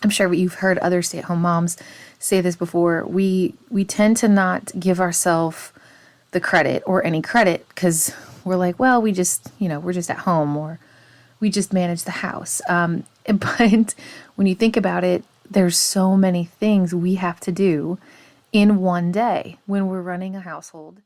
I'm sure you've heard other stay-at-home moms say this before. We tend to not give ourselves the credit or any credit because we're like, well, we're just at home, or we just manage the house. But when you think about it, there's so many things we have to do in one day when we're running a household.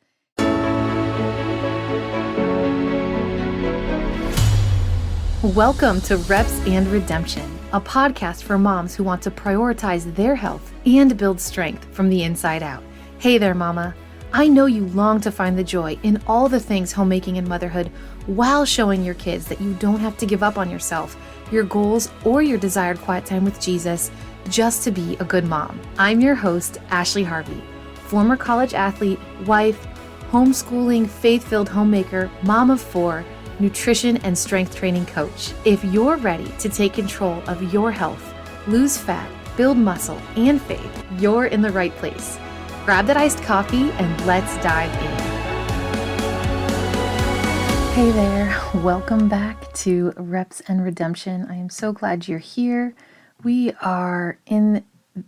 Welcome to Reps and Redemption, a podcast for moms who want to prioritize their health and build strength from the inside out. Hey there, mama. I know you long to find the joy in all the things homemaking and motherhood while showing your kids that you don't have to give up on yourself, your goals, or your desired quiet time with Jesus just to be a good mom. I'm your host, Ashley Harvey, former college athlete, wife, homeschooling, faith-filled homemaker, mom of 4, nutrition and strength training coach. If you're ready to take control of your health, lose fat, build muscle, and faith, you're in the right place. Grab that iced coffee and let's dive in. Hey there, welcome back to Reps and Redemption. I am so glad you're here. We are in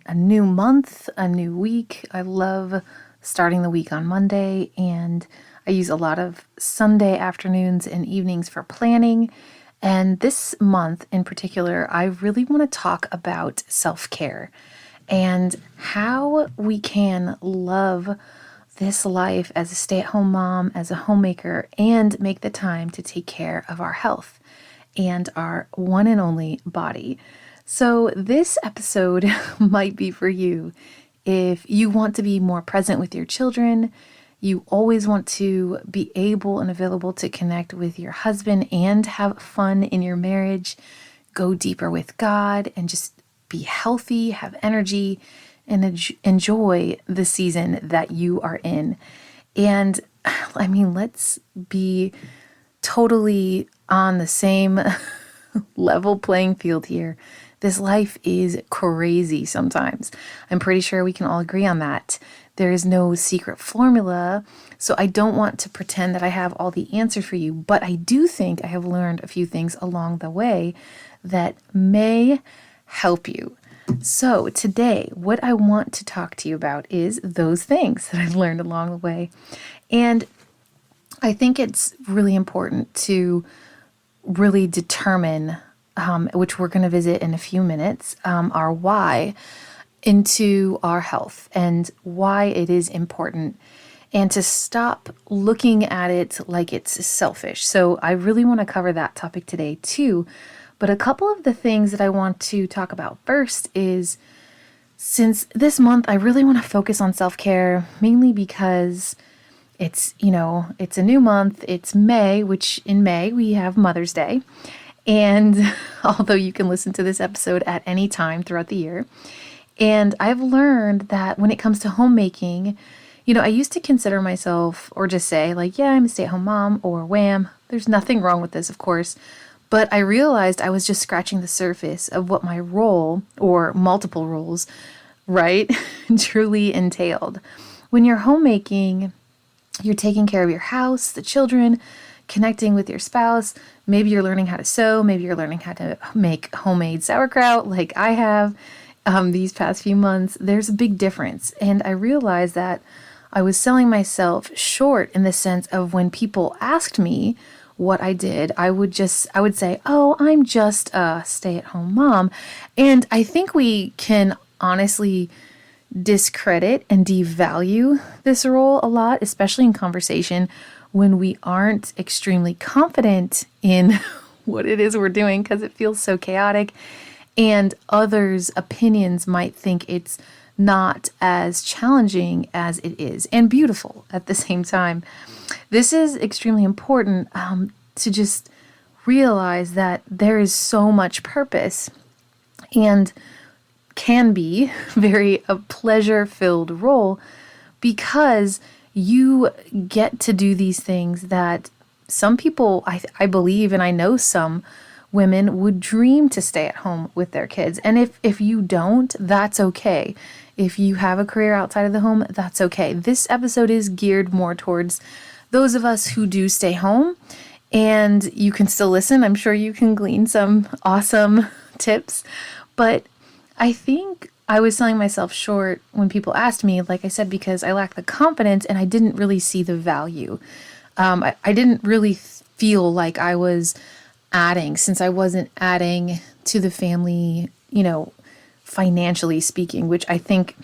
a new month, a new week. I love starting the week on Monday, and I use a lot of Sunday afternoons and evenings for planning. And this month in particular, I really want to talk about self-care and how we can love this life as a stay-at-home mom, as a homemaker, and make the time to take care of our health and our one and only body. So this episode might be for you if you want to be more present with your children. You always want to be able and available to connect with your husband and have fun in your marriage, go deeper with God, and just be healthy, have energy, and enjoy the season that you are in. And I mean, let's be totally on the same level playing field here. This life is crazy sometimes. I'm pretty sure we can all agree on that. There is no secret formula, so I don't want to pretend that I have all the answers for you, but I do think I have learned a few things along the way that may help you. So today, what I want to talk to you about is those things that I've learned along the way. And I think it's really important to really determine, which we're going to visit in a few minutes, our why into our health and why it is important, and to stop looking at it like it's selfish. So I really want to cover that topic today too. But a couple of the things that I want to talk about first is, since this month, I really want to focus on self-care, mainly because it's a new month. It's May, which in May we have Mother's Day. And although you can listen to this episode at any time throughout the year, and I've learned that when it comes to homemaking, I used to consider myself, or just say like, yeah, I'm a stay-at-home mom, or wham, there's nothing wrong with this, of course. But I realized I was just scratching the surface of what my role, or multiple roles, right, truly entailed. When you're homemaking, you're taking care of your house, the children, connecting with your spouse. Maybe you're learning how to sew. Maybe you're learning how to make homemade sauerkraut like I have these past few months. There's a big difference. And I realized that I was selling myself short in the sense of when people asked me what I did, I would say, oh, I'm just a stay-at-home mom. And I think we can honestly discredit and devalue this role a lot, especially in conversation when we aren't extremely confident in what it is we're doing, because it feels so chaotic, and others' opinions might think it's not as challenging as it is, and beautiful at the same time. This is extremely important to just realize that there is so much purpose and can be very a pleasure-filled role, because you get to do these things that some people, I believe, and I know some women would dream to stay at home with their kids. And if you don't, that's okay. If you have a career outside of the home, that's okay. This episode is geared more towards those of us who do stay home, and you can still listen. I'm sure you can glean some awesome tips, but I think I was selling myself short when people asked me, like I said, because I lacked the confidence and I didn't really see the value. I didn't really feel like I was adding, since I wasn't adding to the family, financially speaking, which I think,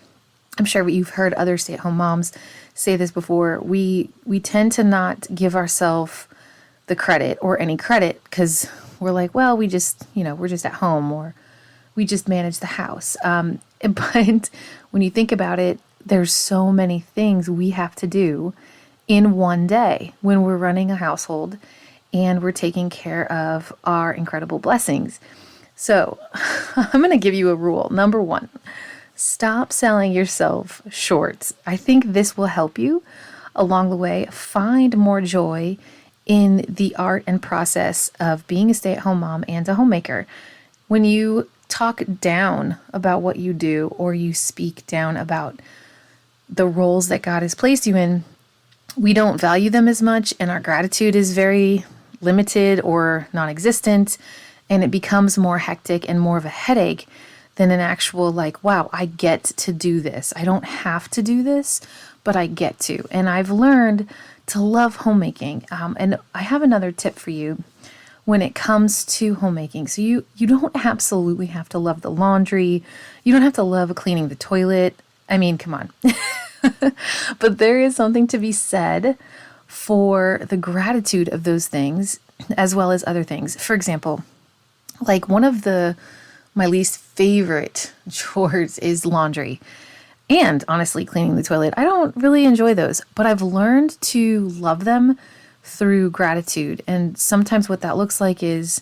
I'm sure you've heard other stay-at-home moms say this before. We tend to not give ourselves the credit or any credit because we're like, well, we just, we're just at home, or we just manage the house. But when you think about it, there's so many things we have to do in one day when we're running a household and we're taking care of our incredible blessings. So I'm going to give you a rule. Number one, stop selling yourself short. I think this will help you along the way find more joy in the art and process of being a stay-at-home mom and a homemaker. When you talk down about what you do, or you speak down about the roles that God has placed you in, we don't value them as much, and our gratitude is very limited or non-existent, and it becomes more hectic and more of a headache than an actual, like, wow, I get to do this. I don't have to do this, but I get to. And I've learned to love homemaking. And I have another tip for you when it comes to homemaking. So you don't absolutely have to love the laundry. You don't have to love cleaning the toilet. I mean, come on. But there is something to be said for the gratitude of those things as well as other things. For example, like one of my least favorite chores is laundry. And honestly, cleaning the toilet. I don't really enjoy those, but I've learned to love them through gratitude. And sometimes what that looks like is,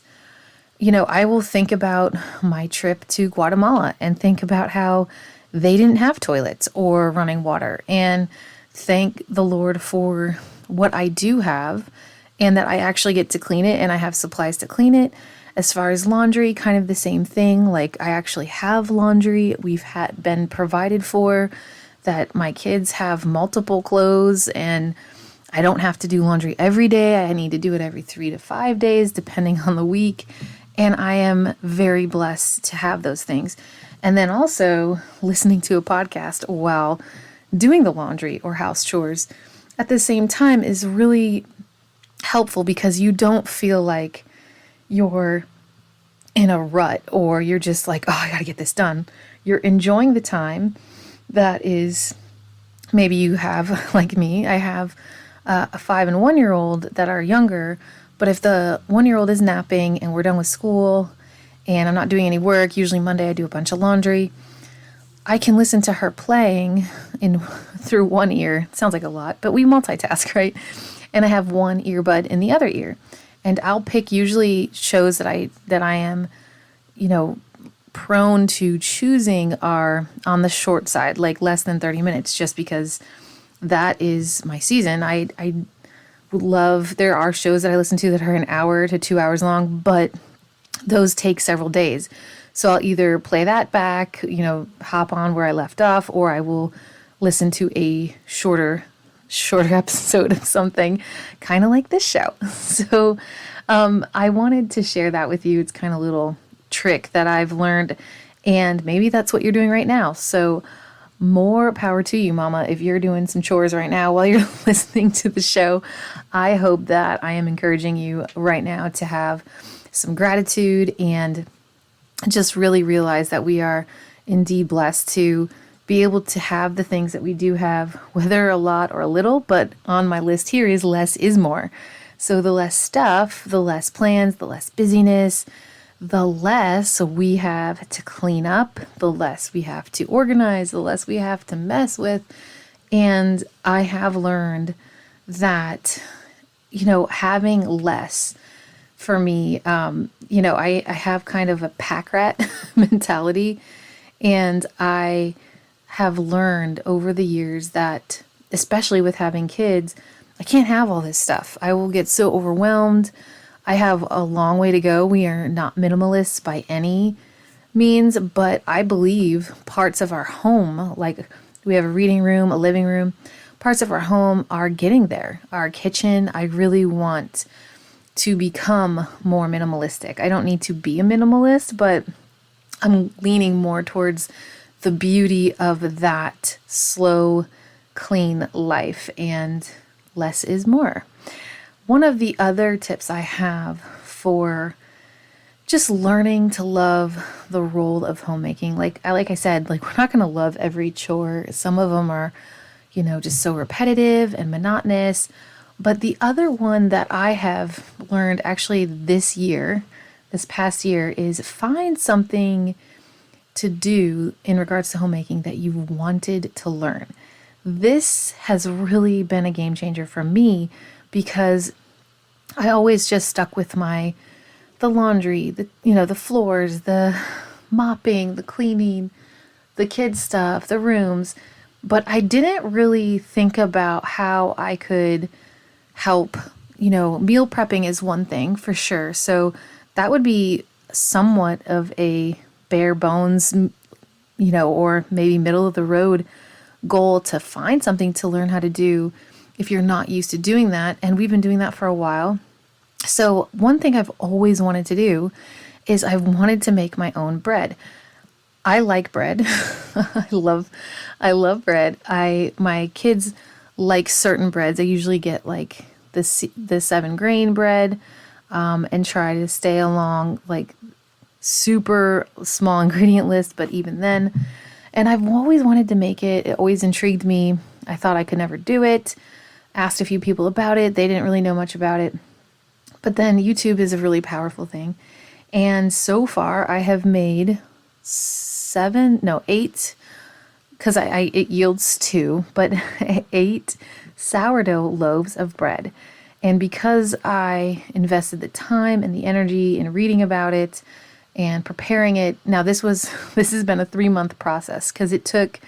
I will think about my trip to Guatemala and think about how they didn't have toilets or running water, and thank the Lord for what I do have and that I actually get to clean it and I have supplies to clean it. As far as laundry, kind of the same thing. Like, I actually have laundry. We've been provided for, that my kids have multiple clothes and I don't have to do laundry every day. I need to do it every 3 to 5 days, depending on the week. And I am very blessed to have those things. And then also listening to a podcast while doing the laundry or house chores at the same time is really helpful, because you don't feel like you're in a rut or you're just like, oh, I got to get this done. You're enjoying the time that is, maybe you have, like me, I have a 5 and 1 year old that are younger, but if the 1-year-old is napping and we're done with school and I'm not doing any work, usually Monday I do a bunch of laundry, I can listen to her playing through one ear. It sounds like a lot, but we multitask, right? And I have one earbud in the other ear. And I'll pick usually shows that I am, prone to choosing are on the short side, like less than 30 minutes, just because that is my season. I love, there are shows that I listen to that are an hour to 2 hours long, but those take several days. So I'll either play that back, hop on where I left off, or I will listen to a shorter episode of something, kind of like this show. So I wanted to share that with you. It's kind of a little trick that I've learned, and maybe that's what you're doing right now. So more power to you, Mama. If you're doing some chores right now while you're listening to the show, I hope that I am encouraging you right now to have some gratitude and just really realize that we are indeed blessed to be able to have the things that we do have, whether a lot or a little. But on my list here is less is more. So the less stuff, the less plans, the less busyness, the less we have to clean up, the less we have to organize, the less we have to mess with. And I have learned that, having less for me, I have kind of a pack rat mentality, and I have learned over the years that, especially with having kids, I can't have all this stuff. I will get so overwhelmed. I have a long way to go. We are not minimalists by any means, but I believe parts of our home, like we have a reading room, a living room, parts of our home are getting there. Our kitchen, I really want to become more minimalistic. I don't need to be a minimalist, but I'm leaning more towards the beauty of that slow, clean life, and less is more. One of the other tips I have for just learning to love the role of homemaking, like I said, like we're not going to love every chore. Some of them are, just so repetitive and monotonous. But the other one that I have learned actually this past year, is find something to do in regards to homemaking that you've wanted to learn. This has really been a game changer for me because I always just stuck with the laundry, the floors, the mopping, the cleaning, the kids stuff, the rooms, but I didn't really think about how I could help. Meal prepping is one thing for sure. So that would be somewhat of a bare bones, or maybe middle of the road goal to find something to learn how to do if you're not used to doing that. And we've been doing that for a while. So one thing I've always wanted to do is I've wanted to make my own bread. I like bread. I love bread. My kids like certain breads. I usually get like the 7 grain bread, and try to stay along like super small ingredient list, but even then. And I've always wanted to make it. It always intrigued me. I thought I could never do it. Asked a few people about it. They didn't really know much about it. But then YouTube is a really powerful thing. And so far I have made 8, because it yields 2, but 8 sourdough loaves of bread. And because I invested the time and the energy in reading about it and preparing it, now this has been a 3-month process, because it took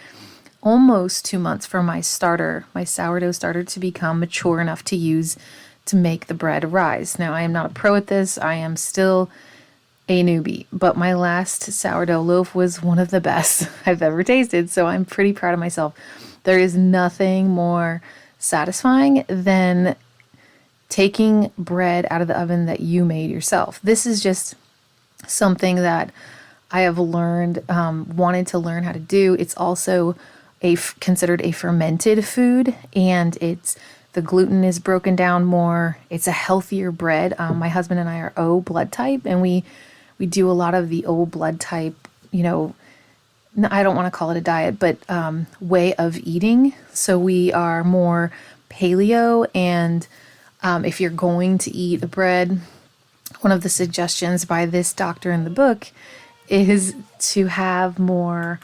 almost 2 months for my sourdough starter to become mature enough to use to make the bread rise. Now, I am not a pro at this. I am still a newbie, but my last sourdough loaf was one of the best I've ever tasted, so I'm pretty proud of myself. There is nothing more satisfying than taking bread out of the oven that you made yourself. This is just something that I have learned, wanted to learn how to do. It's also considered a fermented food, and the gluten is broken down more. It's a healthier bread. My husband and I are O blood type, and we do a lot of the O blood type, I don't want to call it a diet, but way of eating. So we are more paleo, and if you're going to eat a bread, one of the suggestions by this doctor in the book is to have more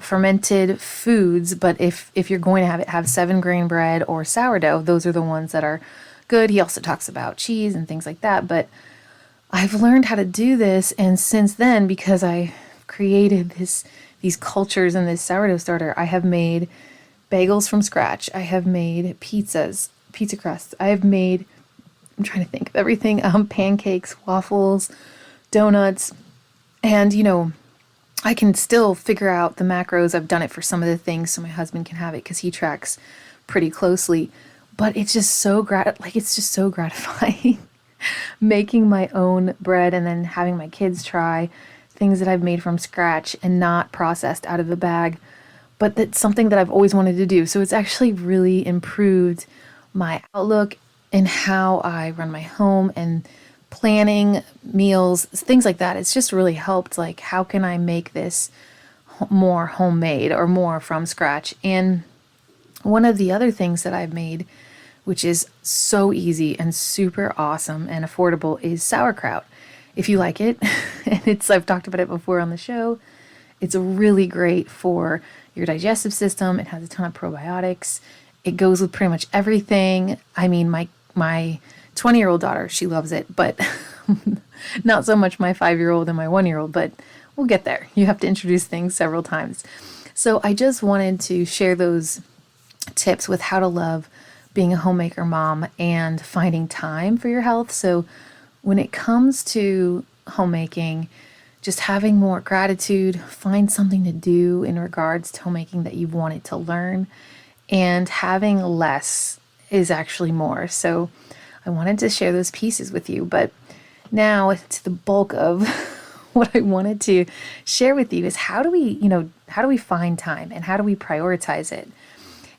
fermented foods. But if you're going to have 7-grain bread or sourdough, those are the ones that are good. He also talks about cheese and things like that. But I've learned how to do this, and since then, because I created these cultures in this sourdough starter, I have made bagels from scratch. I have made pizza crusts. I'm trying to think of everything, pancakes, waffles, donuts, and I can still figure out the macros. I've done it for some of the things so my husband can have it because he tracks pretty closely. But it's just so gratifying making my own bread and then having my kids try things that I've made from scratch and not processed out of a bag. But that's something that I've always wanted to do. So it's actually really improved my outlook in how I run my home and planning meals, things like that. It's just really helped, like, how can I make this more homemade or more from scratch? And one of the other things that I've made, which is so easy and super awesome and affordable, is sauerkraut. If you like it, and I've talked about it before on the show, it's really great for your digestive system. It has a ton of probiotics. It goes with pretty much everything. I mean, my 20-year-old daughter, she loves it, but not so much my 5-year-old and my 1-year-old, but we'll get there. You have to introduce things several times. So I just wanted to share those tips with how to love being a homemaker mom and finding time for your health. So when it comes to homemaking, just having more gratitude, find something to do in regards to homemaking that you've wanted to learn, and having less is actually more. So I wanted to share those pieces with you. But now to the bulk of what I wanted to share with you is how do we find time and how do we prioritize it?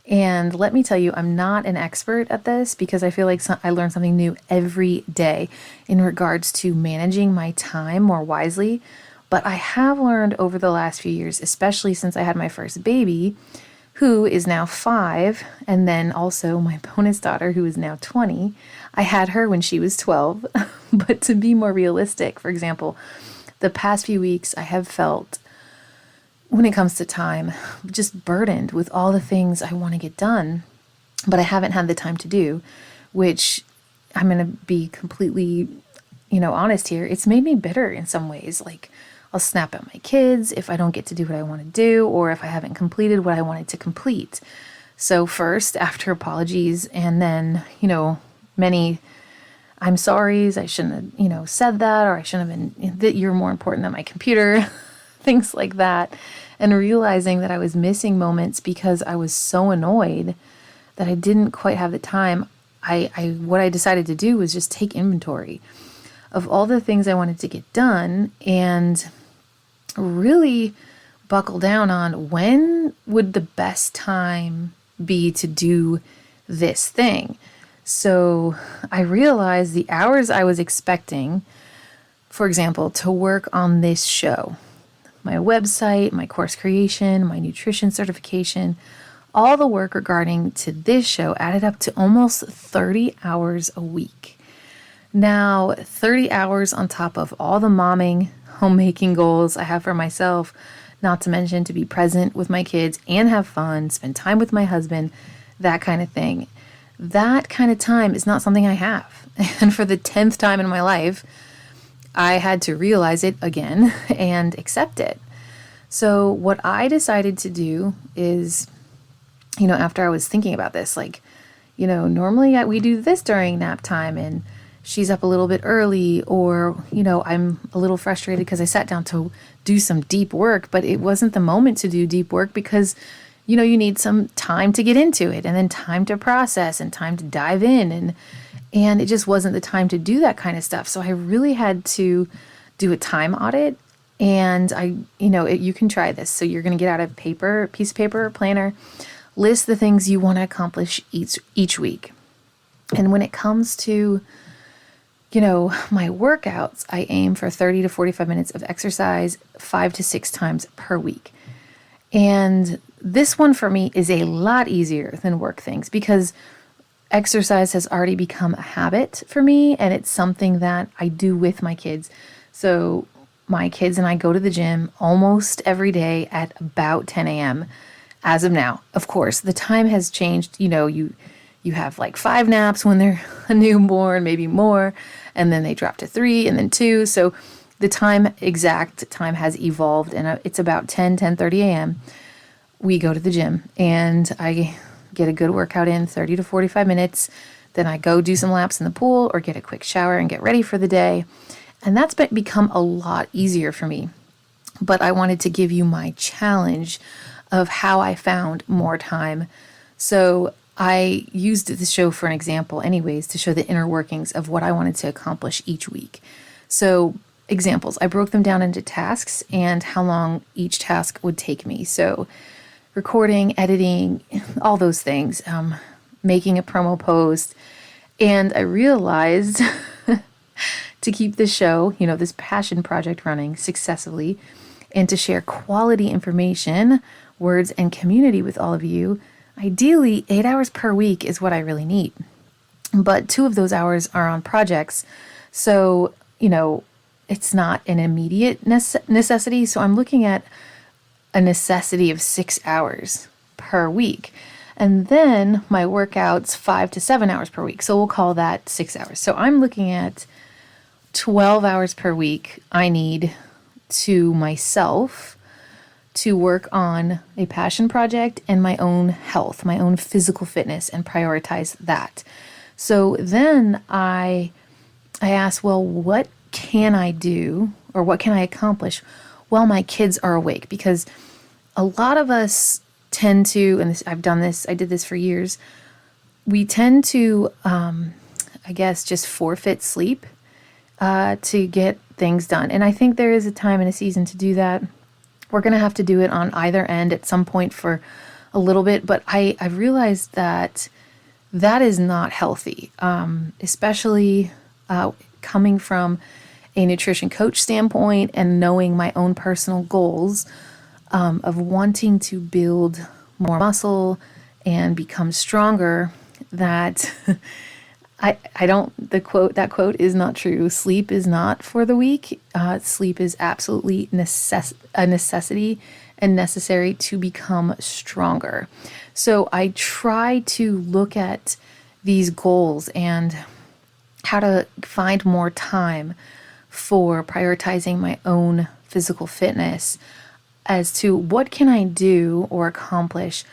And let me tell you, I'm not an expert at this because I feel like I learn something new every day in regards to managing my time more wisely. But I have learned over the last few years, especially since I had my first baby, who is now 5, and then also my bonus daughter, who is now 20. I had her when she was 12. But to be more realistic, for example, the past few weeks I have felt, when it comes to time, just burdened with all the things I want to get done, but I haven't had the time to do, which I'm going to be completely, honest here. It's made me bitter in some ways. Like, I'll snap at my kids if I don't get to do what I want to do, or if I haven't completed what I wanted to complete. So first, after apologies, and then, many I'm sorry's, I shouldn't have, said that, or I shouldn't have been, that you're more important than my computer, things like that. And realizing that I was missing moments because I was so annoyed that I didn't quite have the time. What I decided to do was just take inventory of all the things I wanted to get done and really buckle down on when would the best time be to do this thing. So I realized the hours I was expecting, for example, to work on this show, my website, my course creation, my nutrition certification, all the work regarding to this show added up to almost 30 hours a week. Now, 30 hours on top of all the momming, homemaking goals I have for myself, not to mention to be present with my kids and have fun, spend time with my husband, that kind of thing. That kind of time is not something I have. And for the 10th time in my life, I had to realize it again and accept it. So what I decided to do is, after I was thinking about this, normally we do this during nap time and she's up a little bit early, or, I'm a little frustrated because I sat down to do some deep work, but it wasn't the moment to do deep work because, you need some time to get into it and then time to process and time to dive in. And it just wasn't the time to do that kind of stuff. So I really had to do a time audit. And you can try this. So you're going to get out a piece of paper or planner, list the things you want to accomplish each week. And when it comes to, my workouts, I aim for 30 to 45 minutes of exercise 5 to 6 times per week. And this one for me is a lot easier than work things because exercise has already become a habit for me, and it's something that I do with my kids. So my kids and I go to the gym almost every day at about 10 a.m. as of now. Of course, the time has changed. You have like 5 naps when they're a newborn, maybe more, and then they drop to 3 and then 2. So the exact time has evolved, and it's about 10:30 a.m. We go to the gym, and I get a good workout in, 30 to 45 minutes. Then I go do some laps in the pool or get a quick shower and get ready for the day. And that's become a lot easier for me. But I wanted to give you my challenge of how I found more time. So I used this show for an example anyways to show the inner workings of what I wanted to accomplish each week. So examples, I broke them down into tasks and how long each task would take me. So recording, editing, all those things, making a promo post. And I realized to keep the show, this passion project running successfully, and to share quality information, words, and community with all of you, ideally 8 hours per week is what I really need. But 2 of those hours are on projects. So, it's not an immediate necessity. So I'm looking at a necessity of 6 hours per week. And then my workouts 5 to 7 hours per week. So we'll call that 6 hours. So I'm looking at 12 hours per week I need to myself to work on a passion project and my own health, my own physical fitness, and prioritize that. So then I asked, well, what can I do or what can I accomplish while my kids are awake? Because a lot of us tend to, and I did this for years, we tend to, just forfeit sleep to get things done. And I think there is a time and a season to do that. We're going to have to do it on either end at some point for a little bit, but I've realized that that is not healthy, especially coming from a nutrition coach standpoint and knowing my own personal goals of wanting to build more muscle and become stronger, that I don't, that quote is not true. Sleep is not for the weak. Sleep is absolutely a necessity and necessary to become stronger. So I try to look at these goals and how to find more time for prioritizing my own physical fitness as to what can I do or accomplish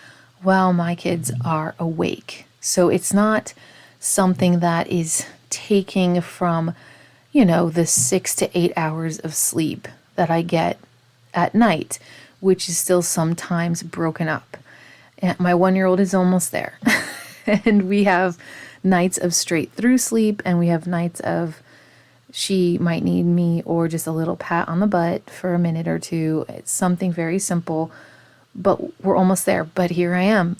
while my kids are awake. So it's not something that is taking from, the 6 to 8 hours of sleep that I get at night, which is still sometimes broken up. And my 1-year-old is almost there. And we have nights of straight through sleep, and we have nights of she might need me or just a little pat on the butt for a minute or two. It's something very simple, but we're almost there. But here I am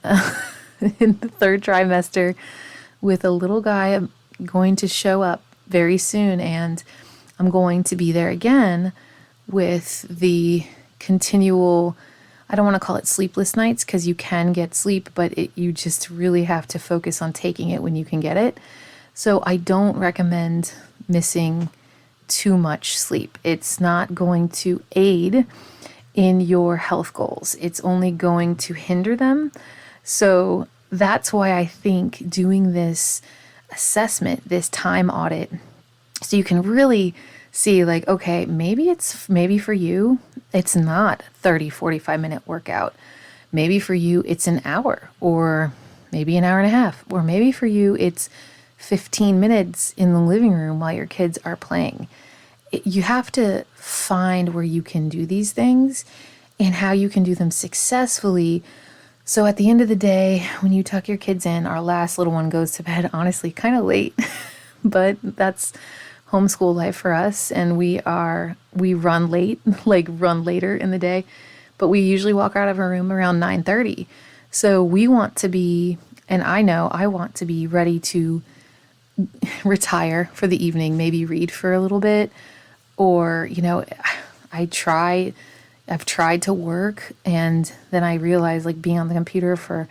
in the 3rd trimester with a little guy going to show up very soon, and I'm going to be there again with the continual, I don't want to call it sleepless nights because you can get sleep, but you just really have to focus on taking it when you can get it. So I don't recommend missing too much sleep. It's not going to aid in your health goals. It's only going to hinder them. So that's why I think doing this assessment, this time audit, so you can really see like, okay, maybe for you, it's not 30, 45-minute workout. Maybe for you, it's an hour or maybe an hour and a half, or maybe for you, it's 15 minutes in the living room while your kids are playing. You have to find where you can do these things and how you can do them successfully. So at the end of the day, when you tuck your kids in, our last little one goes to bed, honestly, kind of late, but that's homeschool life for us. And we run late, like run later in the day, but we usually walk out of our room around 9:30. So we want to be, and I know I want to be ready to retire for the evening, maybe read for a little bit, or, I've tried to work, and then I realized like being on the computer for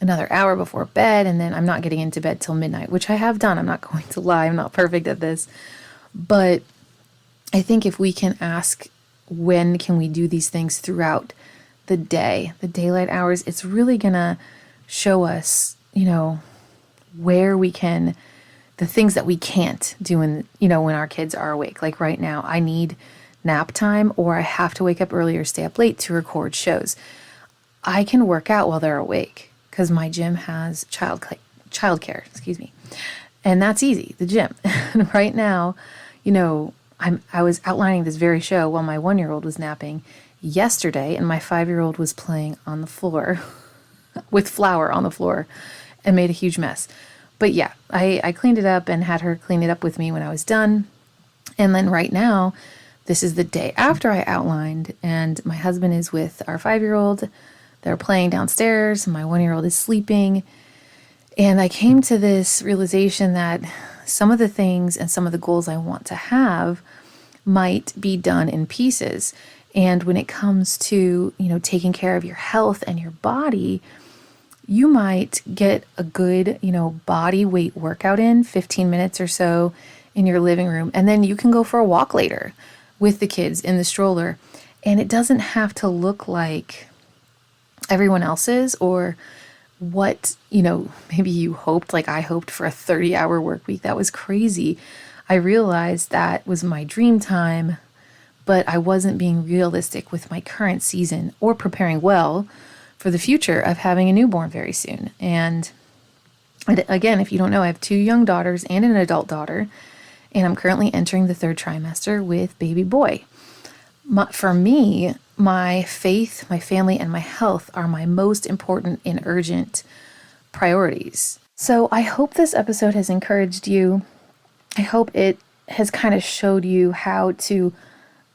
another hour before bed, and then I'm not getting into bed till midnight, which I have done. I'm not going to lie. I'm not perfect at this. But I think if we can ask, when can we do these things throughout the day, the daylight hours, it's really going to show us, where we can, the things that we can't do when our kids are awake. Like right now, I need nap time, or I have to wake up early or stay up late to record shows. I can work out while they're awake because my gym has childcare, and that's easy, the gym. And right now, I was outlining this very show while my 1-year-old was napping yesterday, and my 5-year-old was playing on the floor with flour on the floor and made a huge mess. But yeah, I cleaned it up and had her clean it up with me when I was done. And then right now, this is the day after I outlined, and my husband is with our 5-year-old. They're playing downstairs. My 1-year-old is sleeping. And I came to this realization that some of the things and some of the goals I want to have might be done in pieces. And when it comes to, taking care of your health and your body, you might get a good, body weight workout in 15 minutes or so in your living room. And then you can go for a walk later with the kids in the stroller. And it doesn't have to look like everyone else's or what, maybe you hoped, like I hoped for a 30-hour work week. That was crazy. I realized that was my dream time, but I wasn't being realistic with my current season or preparing well for the future of having a newborn very soon. And again, if you don't know, I have 2 young daughters and an adult daughter, and I'm currently entering the 3rd trimester with baby boy. For me, my faith, my family, and my health are my most important and urgent priorities. So I hope this episode has encouraged you. I hope it has kind of showed you how to,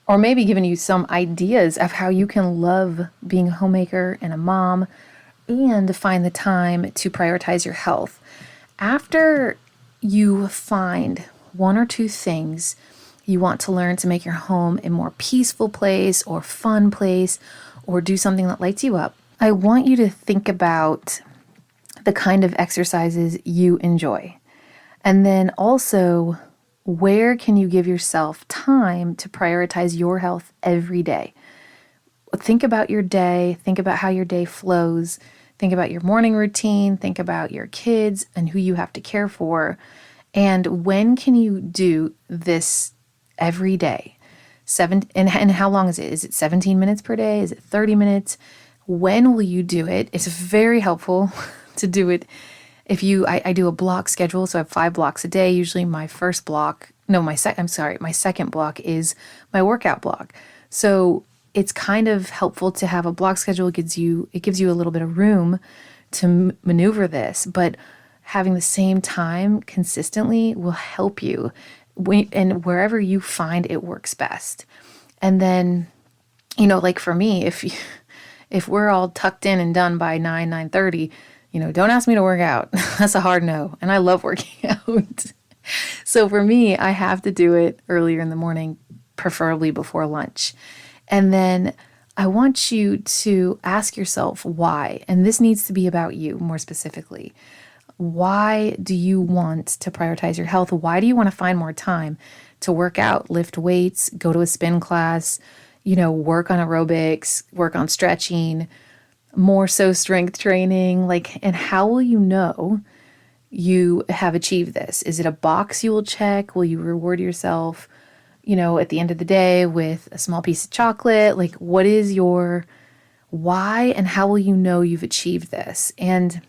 or maybe given you some ideas of how you can love being a homemaker and a mom and find the time to prioritize your health. After you find one or two things you want to learn to make your home a more peaceful place or fun place or do something that lights you up, I want you to think about the kind of exercises you enjoy. And then also, where can you give yourself time to prioritize your health every day? Think about your day, think about how your day flows, think about your morning routine, think about your kids and who you have to care for. And when can you do this every day? And how long is it? Is it 17 minutes per day? Is it 30 minutes? When will you do it? It's very helpful to do it. I do a block schedule, so I have 5 blocks a day. Usually my second block is my workout block. So it's kind of helpful to have a block schedule. It gives you a little bit of room to maneuver this, but having the same time consistently will help you and wherever you find it works best. And then, like for me, if we're all tucked in and done by 9:30, don't ask me to work out. That's a hard no. And I love working out. So for me, I have to do it earlier in the morning, preferably before lunch. And then I want you to ask yourself why. And this needs to be about you more specifically. Why do you want to prioritize your health? Why do you want to find more time to work out, lift weights, go to a spin class, work on aerobics, work on stretching, more so strength training? And how will you know you have achieved this? Is it a box you will check? Will you reward yourself, at the end of the day with a small piece of chocolate? What is your why and how will you know you've achieved this? And,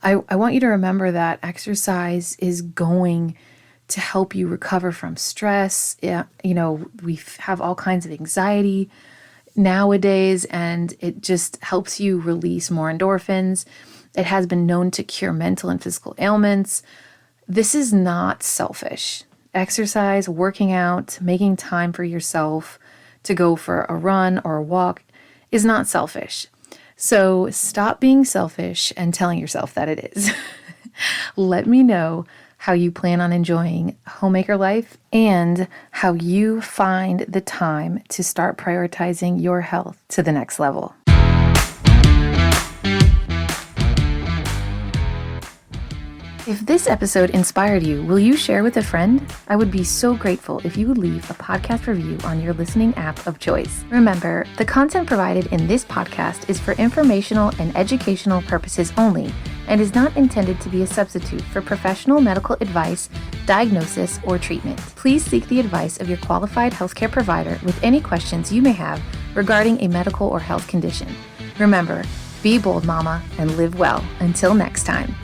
I want you to remember that exercise is going to help you recover from stress. Yeah, we have all kinds of anxiety nowadays, and it just helps you release more endorphins. It has been known to cure mental and physical ailments. This is not selfish. Exercise, working out, making time for yourself to go for a run or a walk is not selfish. So stop being selfish and telling yourself that it is. Let me know how you plan on enjoying homemaker life and how you find the time to start prioritizing your health to the next level. If this episode inspired you, will you share with a friend? I would be so grateful if you would leave a podcast review on your listening app of choice. Remember, the content provided in this podcast is for informational and educational purposes only and is not intended to be a substitute for professional medical advice, diagnosis, or treatment. Please seek the advice of your qualified healthcare provider with any questions you may have regarding a medical or health condition. Remember, be bold, mama, and live well. Until next time.